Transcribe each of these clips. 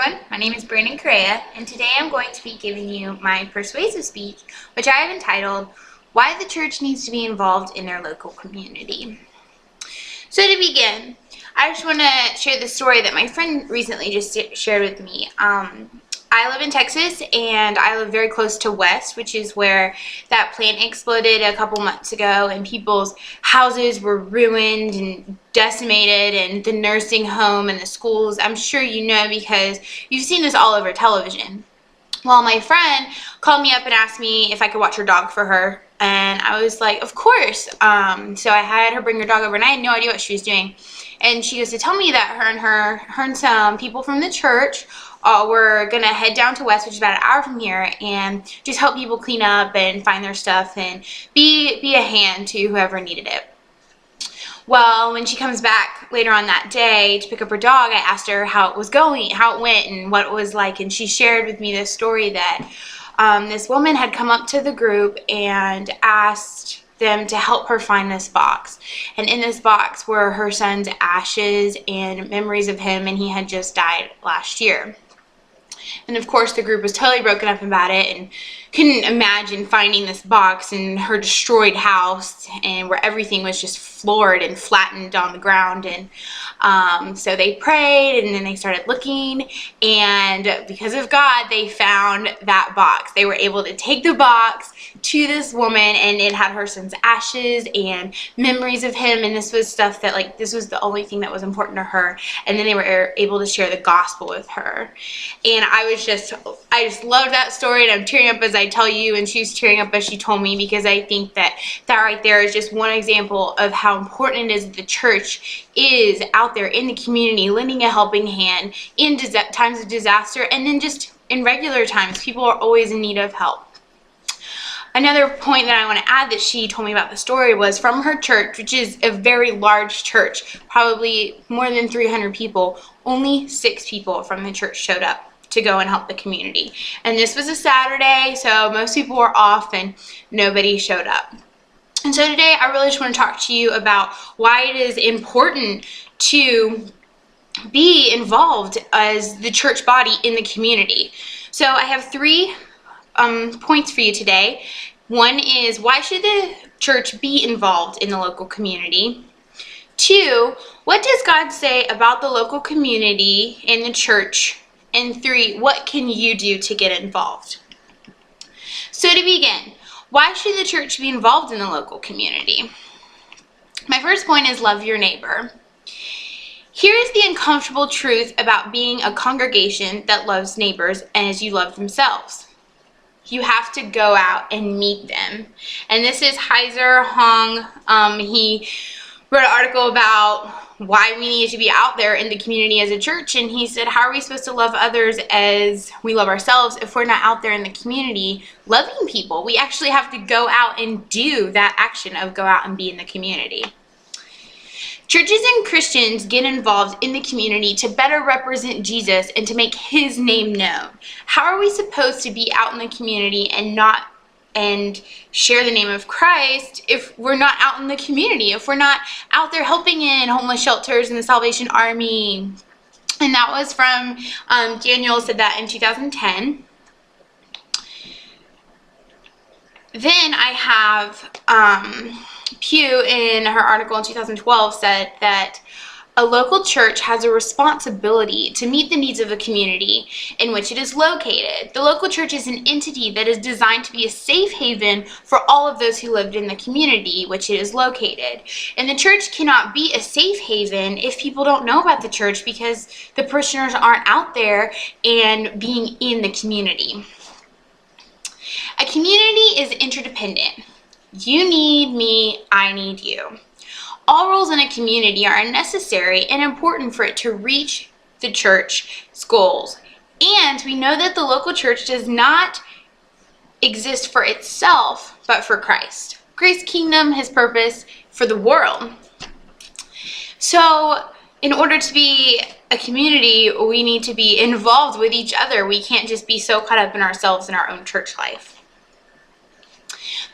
Everyone, my name is Brandon Correa, and today I'm going to be giving you my persuasive speech, which I have entitled, Why the Church Needs to be Involved in Their Local Community. So to begin, I just want to share the story that my friend recently just shared with me. I live in Texas, and I live very close to West, which is where that plant exploded a couple months ago, and people's houses were ruined and decimated, and the nursing home and the schools. I'm sure you know because you've seen this all over television. Well, my friend called me up and asked me if I could watch her dog for her, and I was like, of course. So I had her bring her dog over, and I had no idea what she was doing. And she goes to tell me that her and some people from the church were going to head down to West, which is about an hour from here, and just help people clean up and find their stuff and be a hand to whoever needed it. Well, when she comes back later on that day to pick up her dog, I asked her how it was going, how it went, and what it was like, and she shared with me this story that this woman had come up to the group and asked them to help her find this box. And in this box were her son's ashes and memories of him, and he had just died last year. And of course the group was totally broken up about it and couldn't imagine finding this box in her destroyed house, and where everything was just floored and flattened on the ground. And so they prayed, and then they started looking, and because of God they found that box. They were able to take the box to this woman, and it had her son's ashes and memories of him, and this was stuff that, like, this was the only thing that was important to her. And then they were able to share the gospel with her, and I just loved that story, and I'm tearing up as I tell you, and she's tearing up as she told me, because I think that right there is just one example of how important it is that the church is out there in the community, lending a helping hand in times of disaster, and then just in regular times. People are always in need of help. Another point that I want to add that she told me about the story was from her church, which is a very large church, probably more than 300 people. Only 6 people from the church showed up to go and help the community. And this was a Saturday, so most people were off and nobody showed up. And so today I really just want to talk to you about why it is important to be involved as the church body in the community. So I have 3 points for you today. One is, why should the church be involved in the local community? 2, what does God say about the local community and the church? And 3, what can you do to get involved? So to begin, why should the church be involved in the local community? My first point is love your neighbor. Here is the uncomfortable truth about being a congregation that loves neighbors as you love themselves. You have to go out and meet them. And this is Heiser Hong. He wrote an article about why we need to be out there in the community as a church, and he said, how are we supposed to love others as we love ourselves if we're not out there in the community loving people? We actually have to go out and do that action of go out and be in the community. Churches and Christians get involved in the community to better represent Jesus and to make his name known. How are we supposed to be out in the community and share the name of Christ if we're not out in the community, if we're not out there helping in homeless shelters and the Salvation Army? And that was from Daniel said that in 2010. Then I have Pew in her article in 2012 said that a local church has a responsibility to meet the needs of the community in which it is located. The local church is an entity that is designed to be a safe haven for all of those who lived in the community which it is located. And the church cannot be a safe haven if people don't know about the church, because the parishioners aren't out there and being in the community. A community is interdependent. You need me, I need you. All roles in a community are necessary and important for it to reach the church's goals. And we know that the local church does not exist for itself, but for Christ. Grace Kingdom, his purpose for the world. So in order to be a community, we need to be involved with each other. We can't just be so caught up in ourselves and our own church life.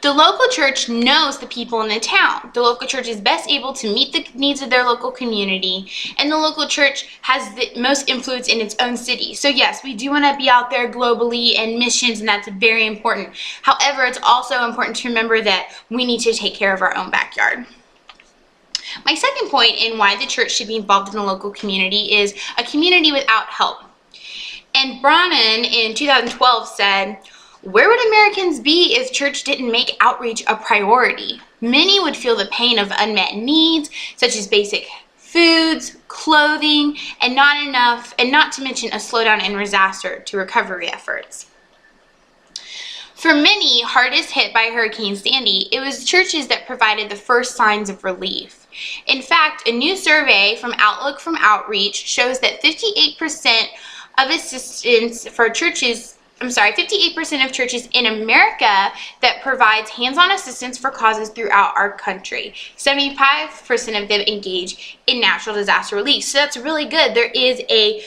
The local church knows the people in the town. The local church is best able to meet the needs of their local community, and the local church has the most influence in its own city. So yes, we do want to be out there globally and missions, and that's very important. However, it's also important to remember that we need to take care of our own backyard. My second point in why the church should be involved in the local community is a community without help. And Brannan in 2012 said, "Where would Americans be if church didn't make outreach a priority? Many would feel the pain of unmet needs, such as basic foods, clothing, and not to mention a slowdown in disaster to recovery efforts." For many hardest hit by Hurricane Sandy, it was churches that provided the first signs of relief. In fact, a new survey from Outlook from Outreach shows that 58% of assistance for churches 58% of churches in America that provides hands-on assistance for causes throughout our country. 75% of them engage in natural disaster relief. So that's really good. There is a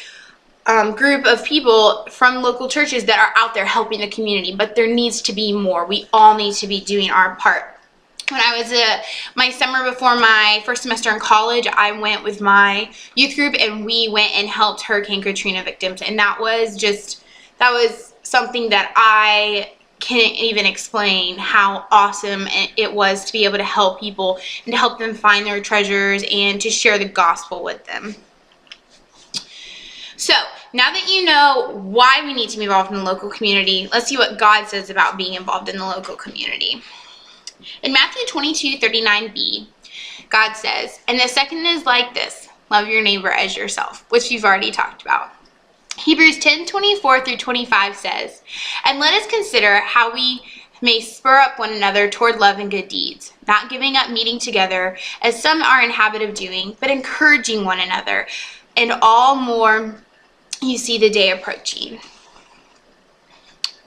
group of people from local churches that are out there helping the community, but there needs to be more. We all need to be doing our part. When I was my summer before my first semester in college, I went with my youth group and we went and helped Hurricane Katrina victims, and that was something that I can't even explain how awesome it was to be able to help people and to help them find their treasures and to share the gospel with them. So, now that you know why we need to be involved in the local community, let's see what God says about being involved in the local community. In Matthew 22:39b, God says, "And the second is like this, love your neighbor as yourself," which we've already talked about. Hebrews 10:24-25 says, "And let us consider how we may spur up one another toward love and good deeds, not giving up meeting together, as some are in habit of doing, but encouraging one another, and all more you see the day approaching."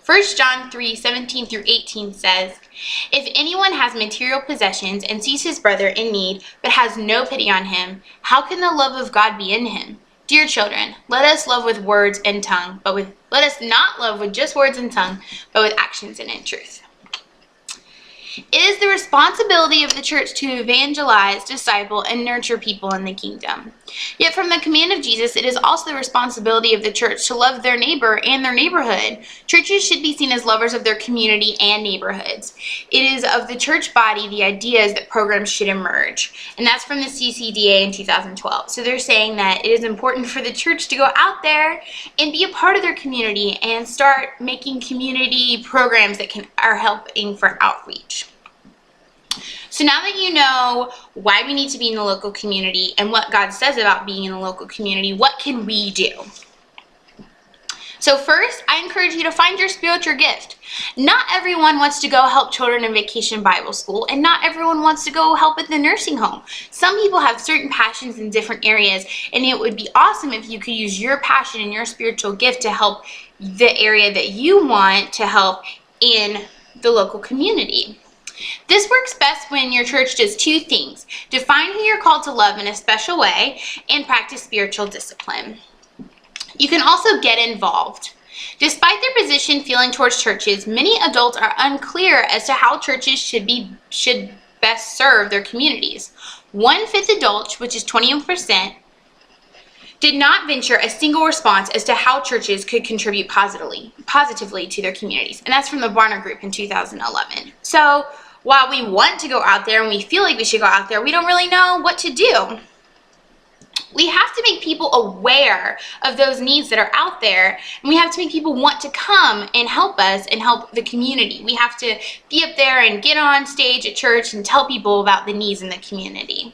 1 John 3:17-18 says, "If anyone has material possessions and sees his brother in need, but has no pity on him, how can the love of God be in him? Dear children, let us love with words and tongue, let us not love with just words and tongue, but with actions and in truth." It is the responsibility of the church to evangelize, disciple, and nurture people in the kingdom. Yet from the command of Jesus, it is also the responsibility of the church to love their neighbor and their neighborhood. Churches should be seen as lovers of their community and neighborhoods. It is of the church body the ideas that programs should emerge. And that's from the CCDA in 2012. So they're saying that it is important for the church to go out there and be a part of their community and start making community programs that are helping for outreach. So now that you know why we need to be in the local community and what God says about being in the local community, what can we do? So first, I encourage you to find your spiritual gift. Not everyone wants to go help children in Vacation Bible School, and not everyone wants to go help at the nursing home. Some people have certain passions in different areas, and it would be awesome if you could use your passion and your spiritual gift to help the area that you want to help in the local community. This works best when your church does two things: define who you're called to love in a special way and practice spiritual discipline. You can also get involved. Despite their position feeling towards churches, many adults are unclear as to how churches should best serve their communities. 1/5 adults, which is 21%, did not venture a single response as to how churches could contribute positively to their communities. And that's from the Barna Group in 2011. So while we want to go out there and we feel like we should go out there, we don't really know what to do. We have to make people aware of those needs that are out there, and we have to make people want to come and help us and help the community. We have to be up there and get on stage at church and tell people about the needs in the community.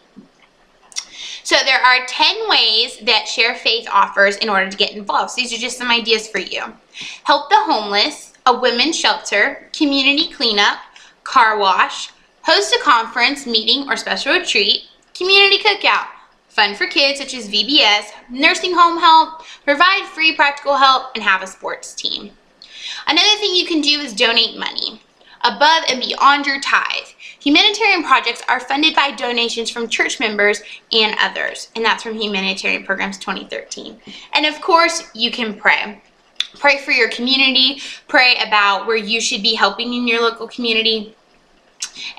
So there are 10 ways that Share Faith offers in order to get involved. So these are just some ideas for you. Help the homeless, a women's shelter, community cleanup, car wash, host a conference, meeting, or special retreat, community cookout, fun for kids such as VBS, nursing home help, provide free practical help, and have a sports team. Another thing you can do is donate money above and beyond your tithe. Humanitarian projects are funded by donations from church members and others, and that's from Humanitarian Programs 2013. And of course, you can pray. Pray for your community, pray about where you should be helping in your local community.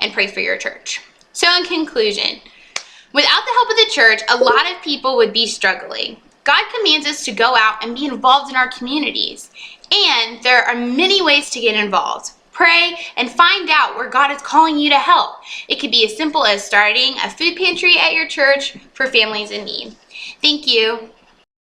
and pray for your church. So in conclusion, without the help of the church, a lot of people would be struggling. God commands us to go out and be involved in our communities. And there are many ways to get involved. Pray and find out where God is calling you to help. It could be as simple as starting a food pantry at your church for families in need. Thank you.